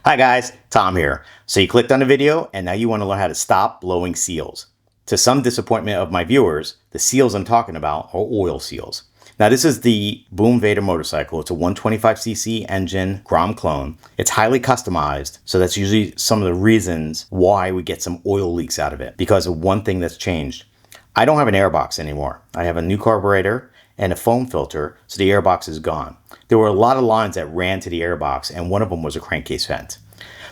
Hi guys, Tom here. So you clicked on the video and now you want to learn how to stop blowing seals. To some disappointment of my viewers, the seals I'm talking about are oil seals. Now this is the Boom Vader motorcycle. It's a 125cc engine Grom clone. It's highly customized, so that's usually some of the reasons why we get some oil leaks out of it, because of one thing that's changed. I don't have an airbox anymore. I have a new carburetor and a foam filter, so the airbox is gone. There were a lot of lines that ran to the airbox, and one of them was a crankcase vent.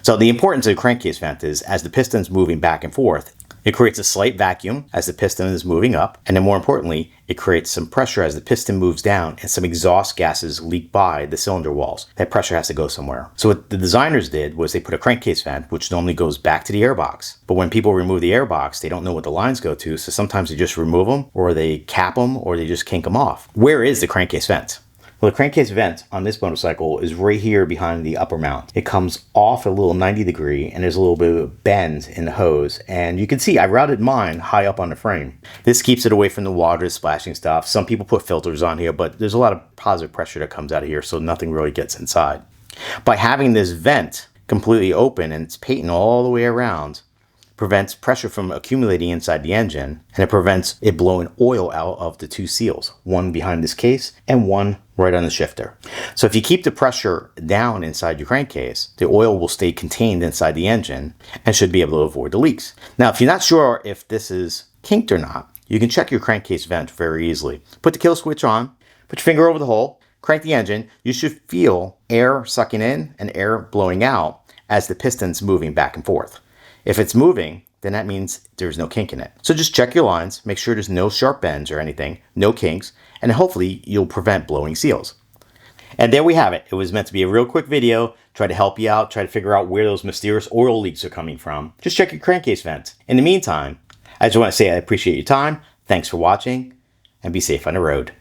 So the importance of the crankcase vent is, as the piston's moving back and forth, it creates a slight vacuum as the piston is moving up, and then more importantly, it creates some pressure as the piston moves down and some exhaust gases leak by the cylinder walls. That pressure has to go somewhere. So what the designers did was they put a crankcase vent, which normally goes back to the airbox. But when people remove the airbox, they don't know what the lines go to, so sometimes they just remove them, or they cap them, or they just kink them off. Where is the crankcase vent? Well, the crankcase vent on this motorcycle is right here behind the upper mount. It comes off a little 90 degree and there's a little bit of a bend in the hose. And you can see I routed mine high up on the frame. This keeps it away from the water, splashing stuff. Some people put filters on here, but there's a lot of positive pressure that comes out of here, so nothing really gets inside. By having this vent completely open and it's painted all the way around, prevents pressure from accumulating inside the engine, and it prevents it blowing oil out of the two seals, one behind this case and one right on the shifter. So if you keep the pressure down inside your crankcase, the oil will stay contained inside the engine and should be able to avoid the leaks. Now, if you're not sure if this is kinked or not, you can check your crankcase vent very easily. Put the kill switch on, put your finger over the hole, crank the engine. You should feel air sucking in and air blowing out as the piston's moving back and forth. If it's moving, then that means there's no kink in it. So just check your lines, make sure there's no sharp bends or anything, no kinks, and hopefully you'll prevent blowing seals. And there we have it. It was meant to be a real quick video, try to help you out, try to figure out where those mysterious oil leaks are coming from. Just check your crankcase vent. In the meantime, I just want to say I appreciate your time, thanks for watching, and be safe on the road.